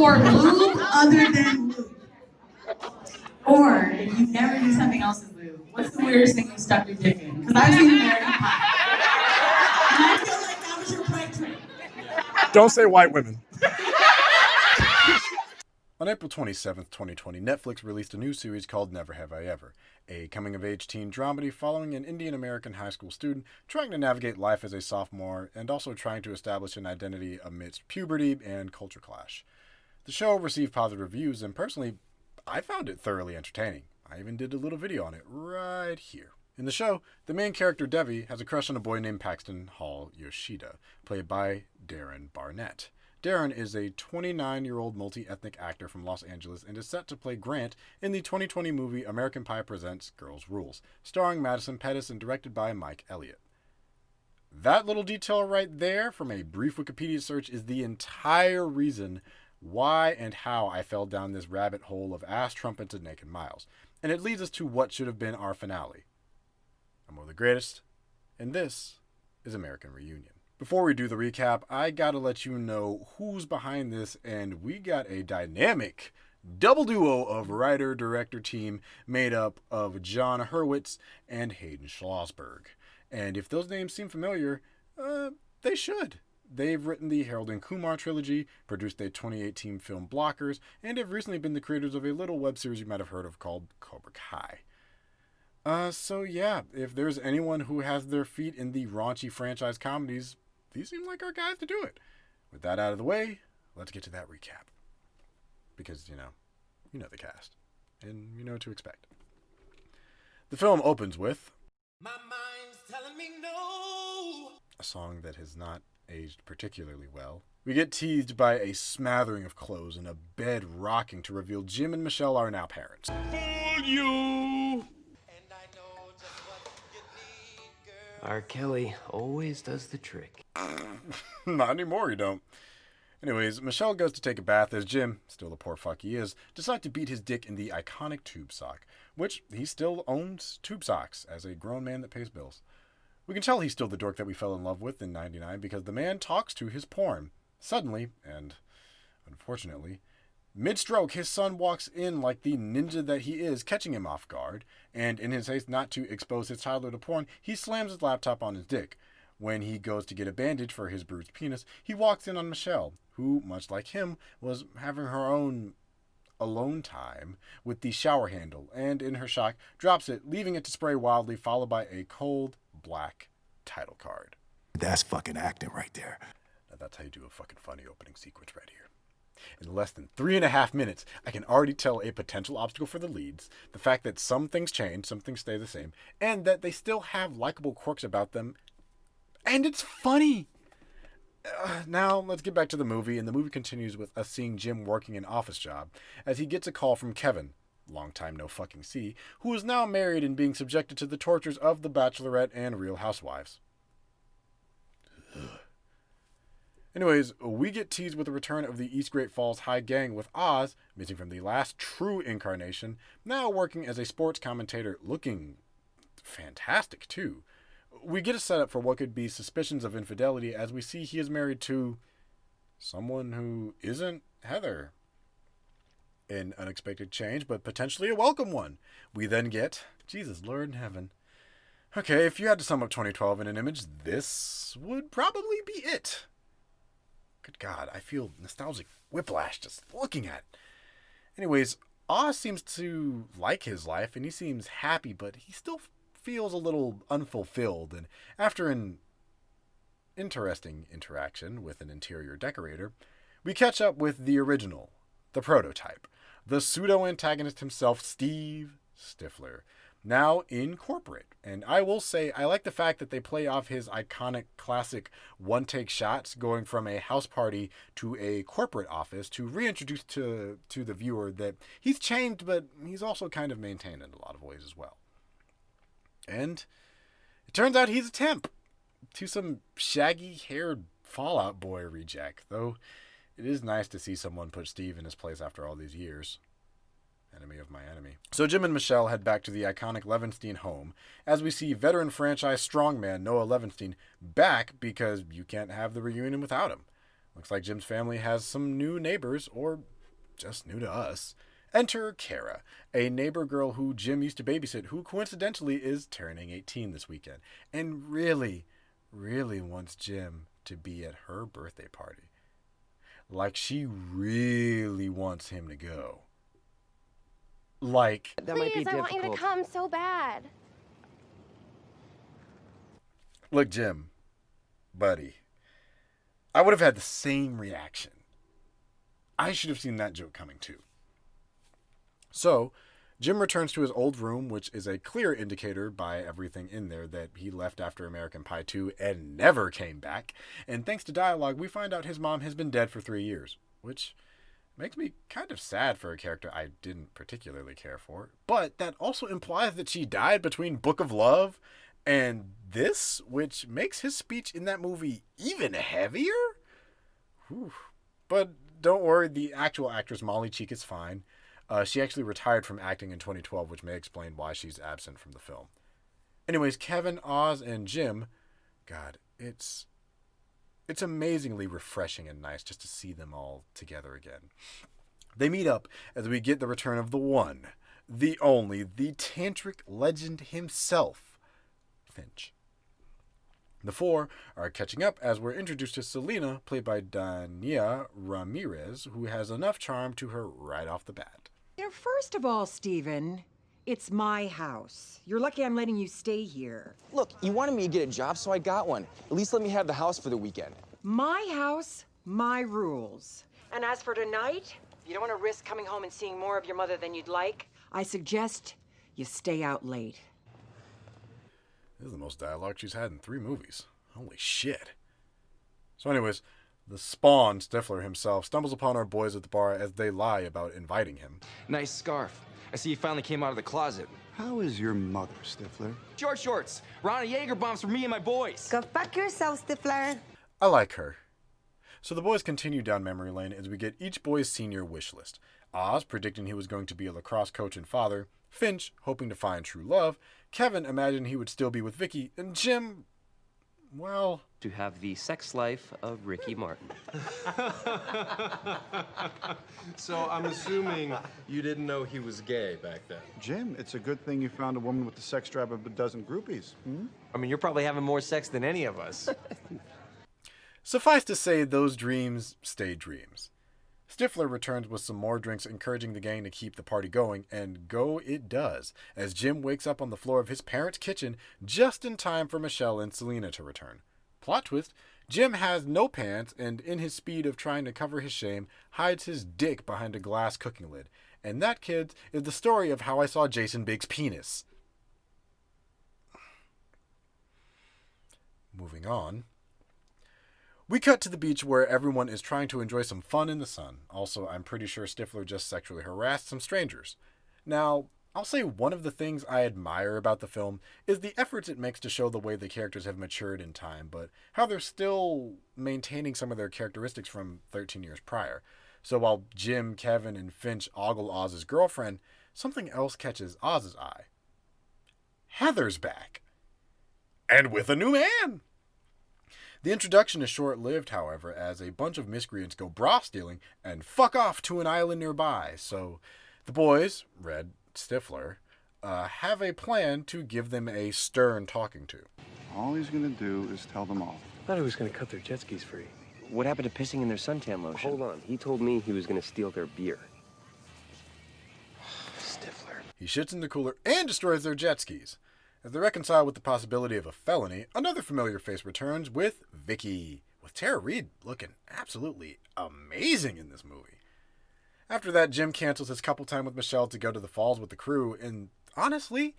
for lube other than lube? Or if you never do something else as lube, what's the weirdest thing you stuck your dick in? Because I've seen American Pie. And I feel like that was your pipe dream. Don't say white women. On April 27th, 2020, Netflix released a new series called Never Have I Ever, a coming-of-age teen dramedy following an Indian-American high school student trying to navigate life as a sophomore and also trying to establish an identity amidst puberty and culture clash. The show received positive reviews, and personally, I found it thoroughly entertaining. I even did a little video on it right here. In the show, the main character Devi has a crush on a boy named Paxton Hall Yoshida, played by Darren Barnett. Darren is a 29-year-old multi-ethnic actor from Los Angeles and is set to play Grant in the 2020 movie American Pie Presents Girls Rules, starring Madison Pettis and directed by Mike Elliott. That little detail right there from a brief Wikipedia search is the entire reason why and how I fell down this rabbit hole of ass trumpets and naked miles. And it leads us to what should have been our finale. I'm one of the greatest, and this is American Reunion. Before we do the recap, I gotta let you know who's behind this, and we got a dynamic double duo of writer-director team made up of John Hurwitz and Hayden Schlossberg. And if those names seem familiar, they should. They've written the Harold and Kumar trilogy, produced a 2018 film Blockers, and have recently been the creators of a little web series you might have heard of called Cobra Kai. So yeah, if there's anyone who has their feet in the raunchy franchise comedies, these seem like our guys to do it. With that out of the way, let's get to that recap. Because, you know the cast. And you know what to expect. The film opens with My mind's telling me no. a song that has not aged particularly well. We get teased by a smattering of clothes and a bed rocking to reveal Jim and Michelle are now parents. Fool you. And I know just what you need, girl. R. Kelly always does the trick. Not anymore, you don't. Anyways, Michelle goes to take a bath as Jim, still the poor fuck he is, decides to beat his dick in the iconic tube sock, which he still owns tube socks as a grown man that pays bills. We can tell he's still the dork that we fell in love with in '99 because the man talks to his porn. Suddenly, and unfortunately, mid-stroke, his son walks in like the ninja that he is, catching him off guard, and in his haste not to expose his toddler to porn, he slams his laptop on his dick. When he goes to get a bandage for his bruised penis, he walks in on Michelle, who, much like him, was having her own alone time with the shower handle, and in her shock, drops it, leaving it to spray wildly, followed by a cold, black title card. That's fucking acting right there. Now that's how you do a fucking funny opening sequence right here. In less than 3.5 minutes, I can already tell a potential obstacle for the leads, the fact that some things change, some things stay the same, and that they still have likable quirks about them, and it's funny. Now, let's get back to the movie, and the movie continues with us seeing Jim working an office job, as he gets a call from Kevin, long time no fucking see, who is now married and being subjected to the tortures of The Bachelorette and Real Housewives. Anyways, we get teased with the return of the East Great Falls High Gang with Oz, missing from the last true incarnation, now working as a sports commentator, looking fantastic too. We get a setup for what could be suspicions of infidelity as we see he is married to someone who isn't Heather. An unexpected change, but potentially a welcome one. We then get, Jesus, Lord in heaven. Okay, if you had to sum up 2012 in an image, this would probably be it. Good God, I feel nostalgic whiplash just looking at it. Anyways, Oz seems to like his life, and he seems happy, but he still feels a little unfulfilled, and after an interesting interaction with an interior decorator, we catch up with the original, the prototype, the pseudo-antagonist himself, Steve Stifler, now in corporate. And I will say, I like the fact that they play off his iconic classic one-take shots, going from a house party to a corporate office, to reintroduce to the viewer that he's changed, but he's also kind of maintained in a lot of ways as well. And it turns out he's a temp to some shaggy-haired Fallout Boy reject, though it is nice to see someone put Steve in his place after all these years. Enemy of my enemy. So Jim and Michelle head back to the iconic Levinstein home, as we see veteran franchise strongman Noah Levinstein back because you can't have the reunion without him. Looks like Jim's family has some new neighbors, or just new to us. Enter Kara, a neighbor girl who Jim used to babysit, who coincidentally is turning 18 this weekend, and really wants Jim to be at her birthday party. Like, she really wants him to go. Like, that might be difficult. Please, I want you to come so bad. Look, Jim, buddy, I would have had the same reaction. I should have seen that joke coming too. So, Jim returns to his old room, which is a clear indicator by everything in there that he left after American Pie 2 and never came back. And thanks to dialogue, we find out his mom has been dead for 3 years, which makes me kind of sad for a character I didn't particularly care for. But that also implies that she died between Book of Love and this, which makes his speech in that movie even heavier. Whew. But don't worry, the actual actress Molly Cheek is fine. She actually retired from acting in 2012, which may explain why she's absent from the film. Anyways, Kevin, Oz, and Jim, God, it's amazingly refreshing and nice just to see them all together again. They meet up as we get the return of the one, the only, the tantric legend himself, Finch. The four are catching up as we're introduced to Selena, played by Dania Ramirez, who has enough charm to her right off the bat. First of all, Stephen, it's my house. You're lucky I'm letting you stay here. Look, you wanted me to get a job, so I got one. At least let me have the house for the weekend. My house, my rules. And as for tonight, you don't want to risk coming home and seeing more of your mother than you'd like. I suggest you stay out late. This is the most dialogue she's had in 3 movies. Holy shit. So anyways, the Spawn, Stifler himself, stumbles upon our boys at the bar as they lie about inviting him. Nice scarf. I see you finally came out of the closet. How is your mother, Stifler? Short shorts. Ronnie Jaeger bombs for me and my boys. Go fuck yourself, Stifler. I like her. So the boys continue down memory lane as we get each boy's senior wish list. Oz predicting he was going to be a lacrosse coach and father, Finch hoping to find true love, Kevin imagined he would still be with Vicky, and Jim, well, to have the sex life of Ricky Martin. So I'm assuming you didn't know he was gay back then. Jim, it's a good thing you found a woman with the sex drive of a dozen groupies. I mean, you're probably having more sex than any of us. Suffice to say, those dreams stay dreams. Stifler returns with some more drinks, encouraging the gang to keep the party going, and go it does, as Jim wakes up on the floor of his parents' kitchen just in time for Michelle and Selena to return. Plot twist, Jim has no pants, and in his speed of trying to cover his shame, hides his dick behind a glass cooking lid. And that, kids, is the story of how I saw Jason Biggs' penis. Moving on. We cut to the beach where everyone is trying to enjoy some fun in the sun. Also, I'm pretty sure Stifler just sexually harassed some strangers. Now, I'll say one of the things I admire about the film is the efforts it makes to show the way the characters have matured in time, but how they're still maintaining some of their characteristics from 13 years prior. So while Jim, Kevin, and Finch ogle Oz's girlfriend, something else catches Oz's eye. Heather's back. And with a new man! The introduction is short-lived, however, as a bunch of miscreants go bra stealing and fuck off to an island nearby. So the boys, Red, Stifler, have a plan to give them a stern talking to. All he's gonna do is tell them off. I thought he was gonna cut their jet skis free. What happened to pissing in their suntan lotion? Hold on, he told me he was gonna steal their beer. Stifler. He shits in the cooler and destroys their jet skis. As they reconcile with the possibility of a felony, another familiar face returns with Vicky, with Tara Reid looking absolutely amazing in this movie. After that, Jim cancels his couple time with Michelle to go to the falls with the crew, and honestly,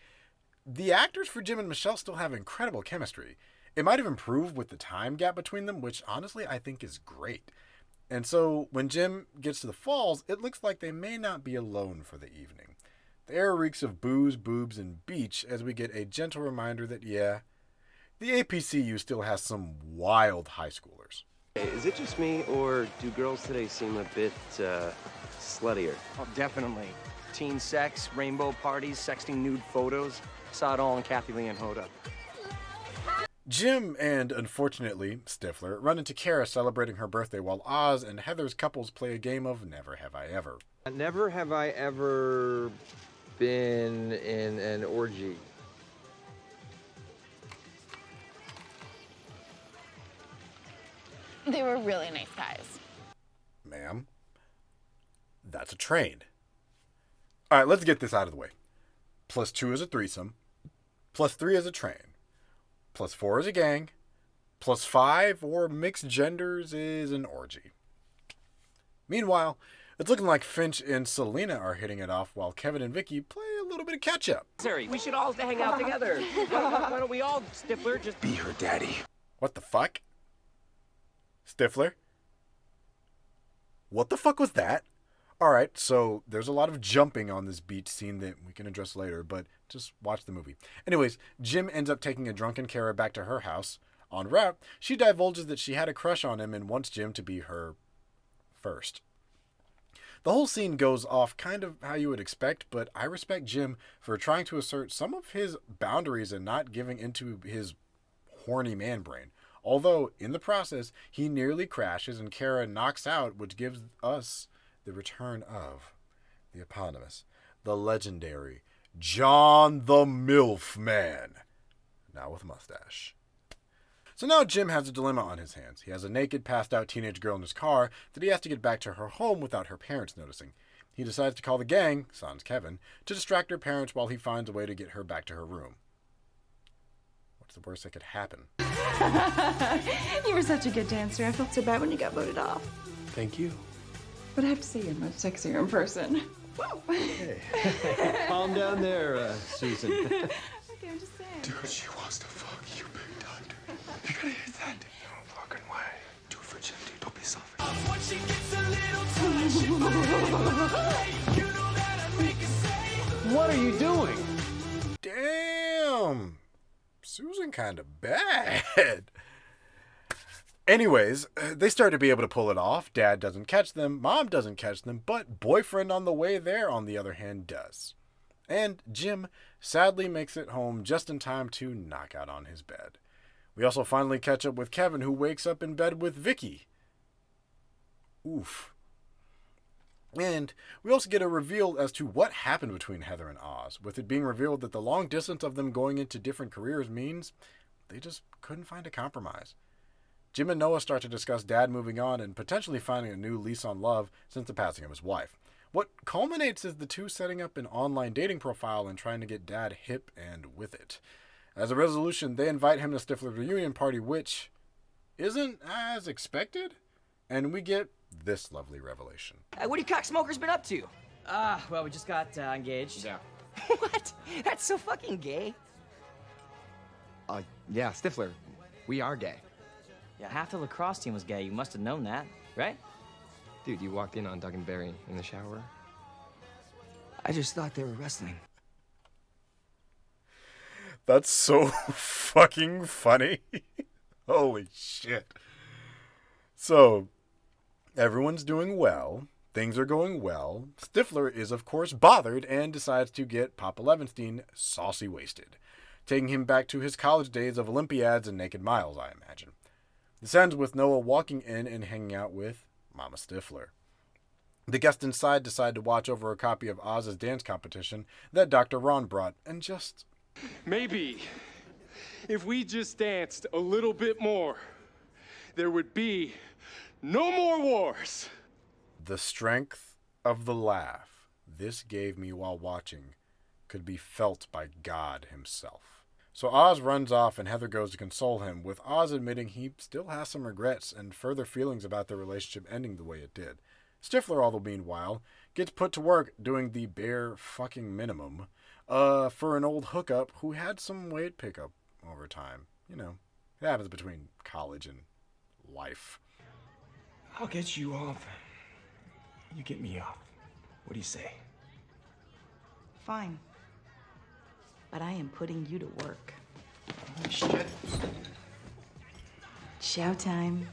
the actors for Jim and Michelle still have incredible chemistry. It might have improved with the time gap between them, which honestly I think is great. And so when Jim gets to the falls, it looks like they may not be alone for the evening. The air reeks of booze, boobs, and beach as we get a gentle reminder that, yeah, the APCU still has some wild high schoolers. Is it just me, or do girls today seem a bit, sluttier? Oh, definitely. Teen sex, rainbow parties, sexting nude photos. Saw it all in Kathy Lee and Hoda. Jim and, unfortunately, Stifler run into Kara celebrating her birthday while Oz and Heather's couples play a game of Never Have I Ever. Never have I ever been in an orgy. They were really nice guys. Ma'am, that's a train. All right, let's get this out of the way. +2 is a threesome. +3 is a train. +4 is a gang. +5 or mixed genders is an orgy. Meanwhile, it's looking like Finch and Selena are hitting it off while Kevin and Vicky play a little bit of catch-up. Sorry, we should all hang out together. Why don't we all, Stifler, just Be her daddy. What the fuck? Stifler? What the fuck was that? Alright, so there's a lot of jumping on this beach scene that we can address later, but just watch the movie. Anyways, Jim ends up taking a drunken Kara back to her house. En route, she divulges that she had a crush on him and wants Jim to be her first. The whole scene goes off kind of how you would expect, but I respect Jim for trying to assert some of his boundaries and not giving into his horny man brain. Although, in the process, he nearly crashes and Kara knocks out, which gives us the return of the eponymous, the legendary John the MILF Man, now with mustache. So now Jim has a dilemma on his hands. He has a naked, passed-out teenage girl in his car that he has to get back to her home without her parents noticing. He decides to call the gang, sans Kevin, to distract her parents while he finds a way to get her back to her room. What's the worst that could happen? You were such a good dancer. I felt so bad when you got voted off. Thank you. But I have to say you're much sexier in person. Whoa. Hey. Calm down there, Susan. Okay, I'm just saying. Dude, she wants to fuck you big time, dude. You gotta hit that. No fucking way. Do it for Jim, dude. Don't be selfish. What are you doing? Damn! Susan kind of bad. Anyways, they start to be able to pull it off. Dad doesn't catch them, Mom doesn't catch them, but boyfriend on the way there, on the other hand, does. And Jim sadly makes it home just in time to knock out on his bed. We also finally catch up with Kevin, who wakes up in bed with Vicky. Oof. And we also get a reveal as to what happened between Heather and Oz, with it being revealed that the long distance of them going into different careers means they just couldn't find a compromise. Jim and Noah start to discuss Dad moving on and potentially finding a new lease on love since the passing of his wife. What culminates is the two setting up an online dating profile and trying to get Dad hip and with it. As a resolution, they invite him to Stifler's reunion party, which isn't as expected, and we get this lovely revelation. What have you cocksmokers been up to? Well, we just got engaged. Yeah. What? That's so fucking gay. Yeah, Stifler. We are gay. Yeah, half the lacrosse team was gay. You must have known that, right? Dude, you walked in on Doug and Barry in the shower. I just thought they were wrestling. That's so fucking funny. Holy shit. So, everyone's doing well. Things are going well. Stifler is, of course, bothered and decides to get Papa Levenstein saucy wasted, taking him back to his college days of Olympiads and Naked Miles, I imagine. This ends with Noah walking in and hanging out with Mama Stifler. The guests inside decide to watch over a copy of Oz's dance competition that Dr. Ron brought, and just... Maybe if we just danced a little bit more, there would be no more wars. The strength of the laugh this gave me while watching could be felt by God himself. So Oz runs off and Heather goes to console him, with Oz admitting he still has some regrets and further feelings about their relationship ending the way it did. Stifler, all the meanwhile, gets put to work doing the bare fucking minimum for an old hookup who had some weight pickup over time. You know, it happens between college and life. I'll get you off. You get me off. What do you say? Fine. But I am putting you to work. Oh, shit. Show time.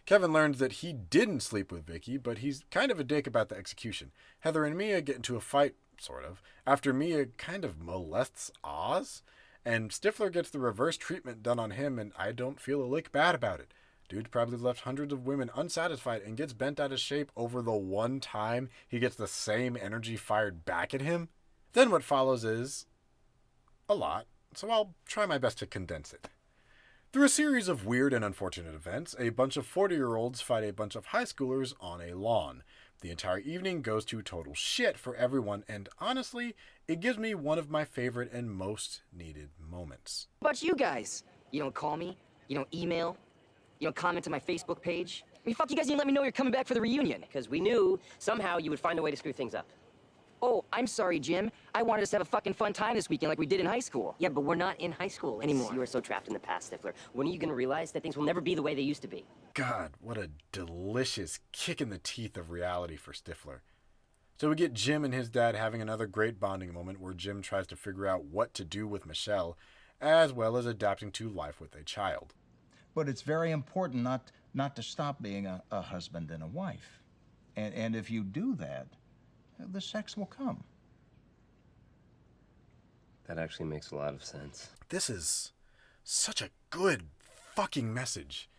Kevin learns that he didn't sleep with Vicky, but he's kind of a dick about the execution. Heather and Mia get into a fight, sort of, after Mia kind of molests Oz, And Stifler gets the reverse treatment done on him, and I don't feel a lick bad about it. Dude's probably left hundreds of women unsatisfied and gets bent out of shape over the one time he gets the same energy fired back at him. Then what follows is a lot, so I'll try my best to condense it. Through a series of weird and unfortunate events, a bunch of 40-year-olds fight a bunch of high schoolers on a lawn. The entire evening goes to total shit for everyone, and honestly, it gives me one of my favorite and most needed moments. What about you guys? You don't call me? You don't email? You don't comment on my Facebook page? I mean, fuck, you guys didn't let me know you're coming back for the reunion. Because we knew somehow you would find a way to screw things up. Oh, I'm sorry, Jim. I wanted us to have a fucking fun time this weekend like we did in high school. Yeah, but we're not in high school anymore. You are so trapped in the past, Stifler. When are you going to realize that things will never be the way they used to be? God, what a delicious kick in the teeth of reality for Stifler. So we get Jim and his dad having another great bonding moment where Jim tries to figure out what to do with Michelle, as well as adapting to life with a child. But it's very important not to stop being a husband and a wife. And if you do that, the sex will come. That actually makes a lot of sense. This is such a good fucking message.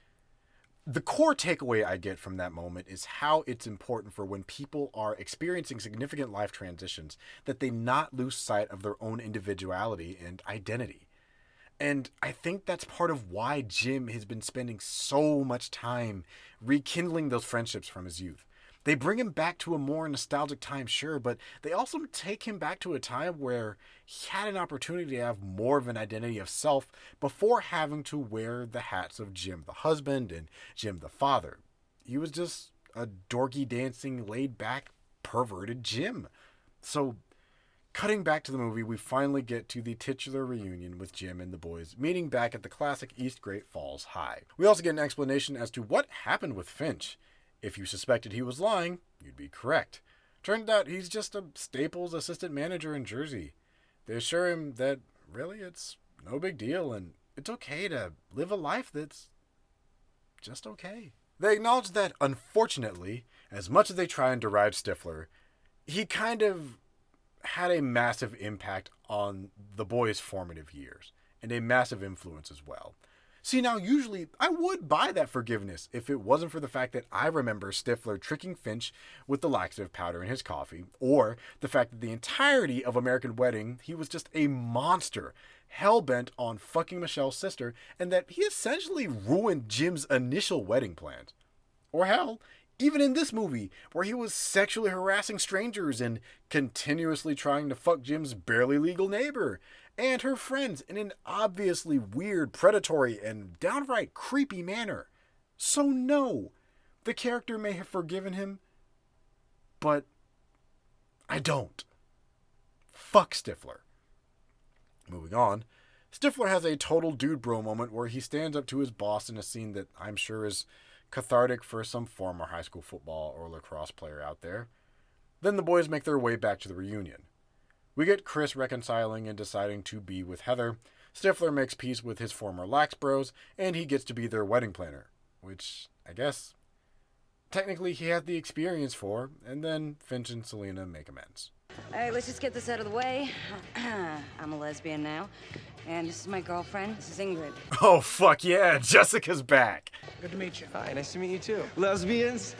The core takeaway I get from that moment is how it's important for when people are experiencing significant life transitions that they not lose sight of their own individuality and identity. And I think that's part of why Jim has been spending so much time rekindling those friendships from his youth. They bring him back to a more nostalgic time, sure, but they also take him back to a time where he had an opportunity to have more of an identity of self before having to wear the hats of Jim the husband and Jim the father. He was just a dorky dancing, laid-back, perverted Jim. So, cutting back to the movie, we finally get to the titular reunion with Jim and the boys meeting back at the classic East Great Falls High. We also get an explanation as to what happened with Finch. If you suspected he was lying, you'd be correct. Turned out he's just a Staples assistant manager in Jersey. They assure him that really it's no big deal and it's okay to live a life that's just okay. They acknowledge that, unfortunately, as much as they try and deride Stifler, he kind of had a massive impact on the boys' formative years and a massive influence as well. See, now, usually, I would buy that forgiveness if it wasn't for the fact that I remember Stifler tricking Finch with the laxative powder in his coffee, or the fact that the entirety of American Wedding, he was just a monster, hell-bent on fucking Michelle's sister, and that he essentially ruined Jim's initial wedding plans. Or hell, even in this movie, where he was sexually harassing strangers and continuously trying to fuck Jim's barely legal neighbor and her friends in an obviously weird, predatory, and downright creepy manner. So no, the character may have forgiven him, but I don't. Fuck Stifler. Moving on, Stifler has a total dude bro moment where he stands up to his boss in a scene that I'm sure is cathartic for some former high school football or lacrosse player out there. Then the boys make their way back to the reunion. We get Chris reconciling and deciding to be with Heather. Stifler makes peace with his former lax bros, and he gets to be their wedding planner, which, I guess, technically he had the experience for, and then Finch and Selena make amends. All right, let's just get this out of the way. I'm a lesbian now, and this is my girlfriend. This is Ingrid. Oh, fuck yeah, Jessica's back. Good to meet you. Hi, nice to meet you too. Lesbians?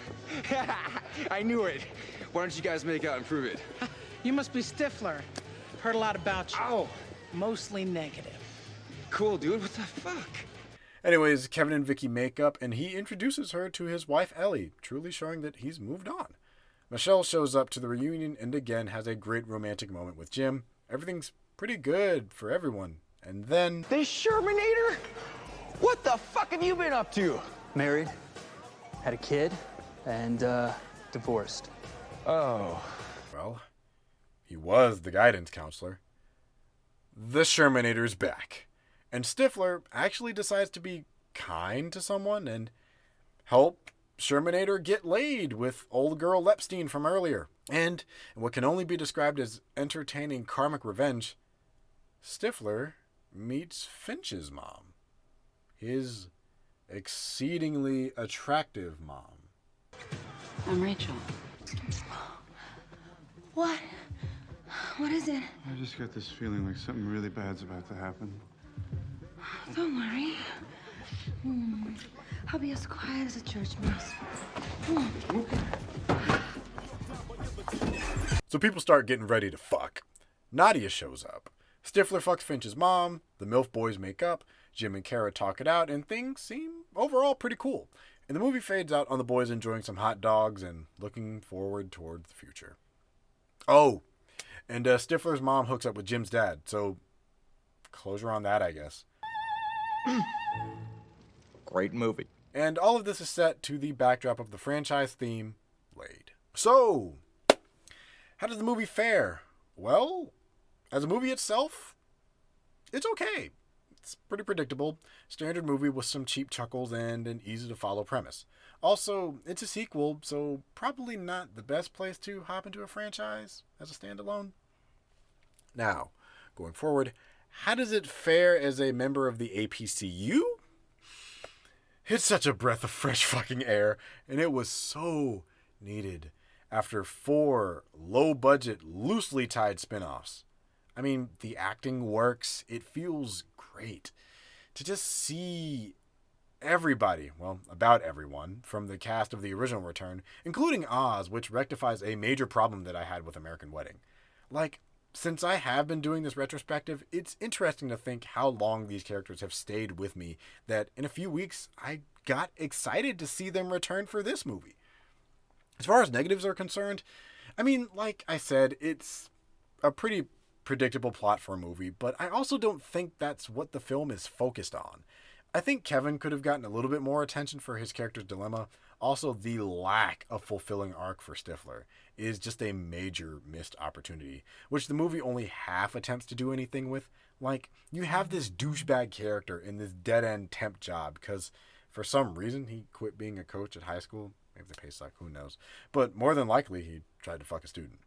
I knew it. Why don't you guys make out and prove it? You must be Stifler. Heard a lot about you. Oh. Mostly negative. Cool, dude. What the fuck? Anyways, Kevin and Vicky make up, and he introduces her to his wife, Ellie, truly showing that he's moved on. Michelle shows up to the reunion and again has a great romantic moment with Jim. Everything's pretty good for everyone. And then... This Shermanator? What the fuck have you been up to? Married, had a kid, and divorced. Oh. Well, he was the guidance counselor. The Shermanator's back. And Stifler actually decides to be kind to someone and help Shermanator get laid with old girl Lepstein from earlier. And in what can only be described as entertaining karmic revenge, Stifler meets Finch's mom. His exceedingly attractive mom. I'm Rachel. What? What is it? I just got this feeling like something really bad's about to happen. Don't worry. I'll be as quiet as a church mouse. So people start getting ready to fuck. Nadia shows up. Stifler fucks Finch's mom, the MILF boys make up, Jim and Kara talk it out, and things seem overall pretty cool. And the movie fades out on the boys enjoying some hot dogs and looking forward towards the future. Oh, and Stifler's mom hooks up with Jim's dad, so closure on that, I guess. Great movie. And all of this is set to the backdrop of the franchise theme, Blade. So, how does the movie fare? Well, as a movie itself, it's okay. It's pretty predictable. Standard movie with some cheap chuckles and an easy-to-follow premise. Also, it's a sequel, so probably not the best place to hop into a franchise as a standalone. Now, going forward, how does it fare as a member of the APCU? It's such a breath of fresh fucking air, and it was so needed after 4 low-budget, loosely tied spin-offs. I mean, the acting works. It feels great to just see everybody, well, about everyone, from the cast of the original return, including Oz, which rectifies a major problem that I had with American Wedding. Like, since I have been doing this retrospective, it's interesting to think how long these characters have stayed with me, that in a few weeks, I got excited to see them return for this movie. As far as negatives are concerned, I mean, like I said, it's a pretty predictable plot for a movie, but I also don't think that's what the film is focused on. I think Kevin could have gotten a little bit more attention for his character's dilemma. Also, the lack of fulfilling arc for Stifler is just a major missed opportunity, which the movie only half attempts to do anything with. Like, you have this douchebag character in this dead-end temp job because for some reason he quit being a coach at high school. Maybe the pay suck, who knows. But more than likely, he tried to fuck a student.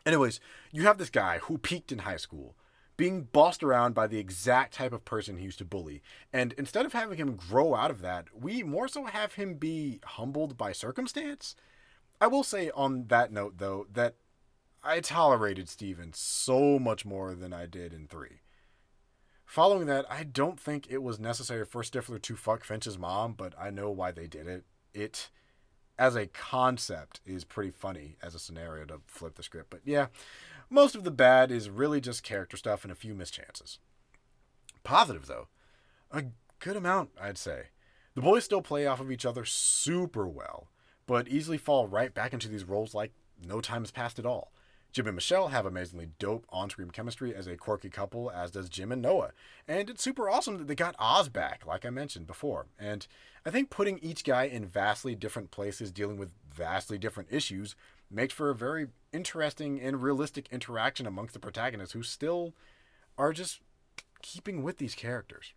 Anyways, you have this guy who peaked in high school, being bossed around by the exact type of person he used to bully. And instead of having him grow out of that, we more so have him be humbled by circumstance. I will say on that note, though, that I tolerated Steven so much more than I did in 3. Following that, I don't think it was necessary for Stifler to fuck Finch's mom, but I know why they did it. It, as a concept, is pretty funny as a scenario to flip the script. But yeah, most of the bad is really just character stuff and a few mischances. Positive, though, a good amount, I'd say. The boys still play off of each other super well, but easily fall right back into these roles like no time has passed at all. Jim and Michelle have amazingly dope on-screen chemistry as a quirky couple, as does Jim and Noah. And it's super awesome that they got Oz back, like I mentioned before. And I think putting each guy in vastly different places dealing with vastly different issues makes for a very interesting and realistic interaction amongst the protagonists who still are just keeping with these characters.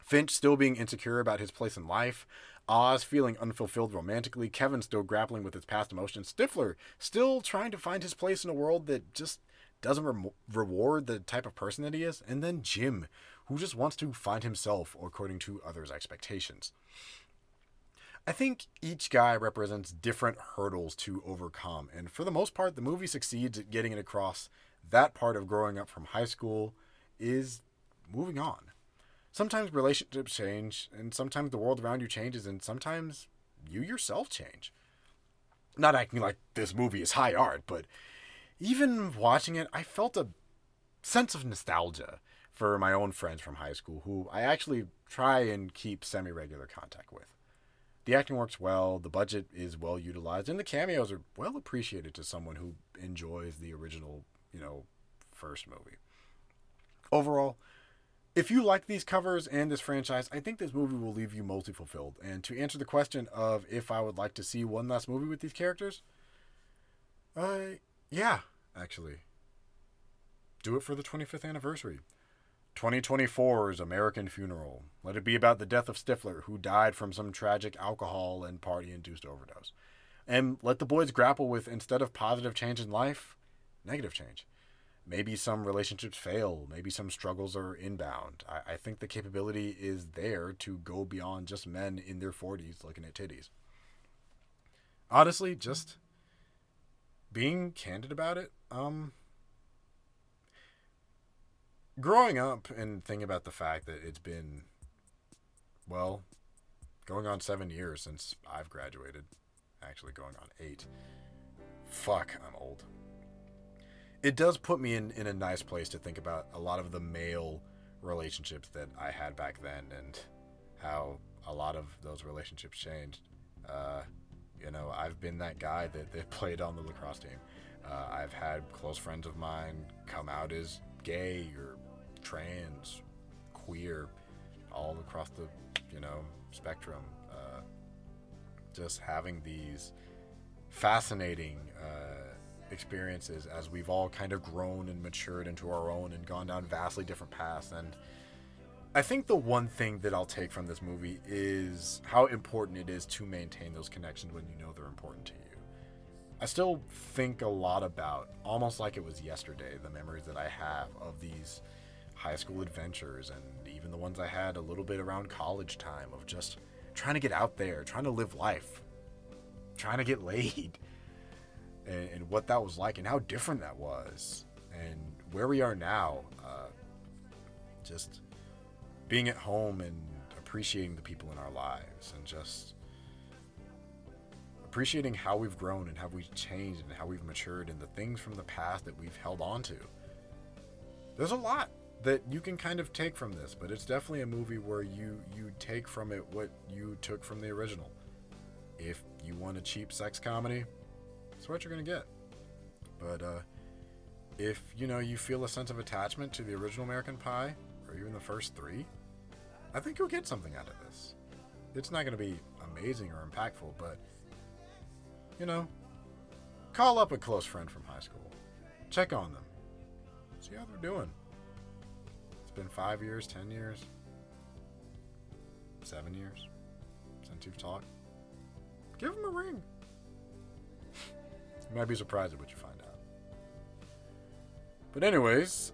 Finch still being insecure about his place in life, Oz feeling unfulfilled romantically, Kevin still grappling with his past emotions, Stifler still trying to find his place in a world that just doesn't reward the type of person that he is, and then Jim, who just wants to find himself according to others' expectations. I think each guy represents different hurdles to overcome, and for the most part, the movie succeeds at getting it across that part of growing up from high school is moving on. Sometimes relationships change, and sometimes the world around you changes, and sometimes you yourself change. Not acting like this movie is high art, but even watching it, I felt a sense of nostalgia for my own friends from high school, who I actually try and keep semi-regular contact with. The acting works well, the budget is well utilized, and the cameos are well appreciated to someone who enjoys the original, first movie. Overall, if you like these covers and this franchise, I think this movie will leave you mostly fulfilled. And to answer the question of if I would like to see one last movie with these characters, yeah, actually. Do it for the 25th anniversary. 2024's American Funeral. Let it be about the death of Stifler, who died from some tragic alcohol and party-induced overdose. And let the boys grapple with, instead of positive change in life, negative change. Maybe some relationships fail. Maybe some struggles are inbound. I think the capability is there to go beyond just men in their 40s looking at titties. Honestly, just being candid about it, growing up and thinking about the fact that it's been, well, going on 7 years since I've graduated. Actually, going on 8. Fuck, I'm old. It does put me in a nice place to think about a lot of the male relationships that I had back then and how a lot of those relationships changed. You know, I've been that guy that played on the lacrosse team. I've had close friends of mine come out as gay or trans, queer, all across the, you know, spectrum. Just having these fascinating experiences as we've all kind of grown and matured into our own and gone down vastly different paths. And I think the one thing that I'll take from this movie is how important it is to maintain those connections when you know they're important to you. I still think a lot about, almost like it was yesterday, the memories that I have of these high school adventures and even the ones I had a little bit around college time of just trying to get out there, trying to live life, trying to get laid, and what that was like and how different that was, and where we are now, just being at home and appreciating the people in our lives and just appreciating how we've grown and how we've changed and how we've matured and the things from the past that we've held on to. There's a lot that you can kind of take from this, but it's definitely a movie where you take from it what you took from the original. If you want a cheap sex comedy, that's what you're gonna get. But if you feel a sense of attachment to the original American Pie or even the first 3, I think you'll get something out of this. It's not gonna be amazing or impactful, but call up a close friend from high school, check on them, see how they're doing. It's been 5 years, 10 years, 7 years since you've talked. Give them a ring. You might be surprised at what you find out. But anyways,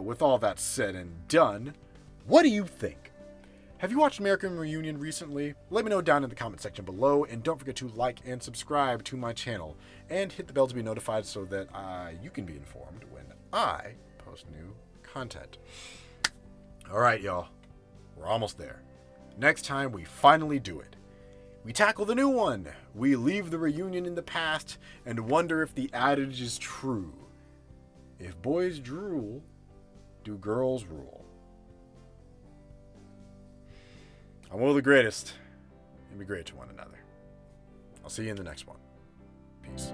with all that said and done, what do you think? Have you watched American Reunion recently? Let me know down in the comment section below, and don't forget to like and subscribe to my channel, and hit the bell to be notified so that you can be informed when I post new content. Alright, y'all. We're almost there. Next time, we finally do it. We tackle the new one. We leave the reunion in the past and wonder if the adage is true. If boys drool, do girls rule? I'm one of the greatest, and be great to one another. I'll see you in the next one. Peace.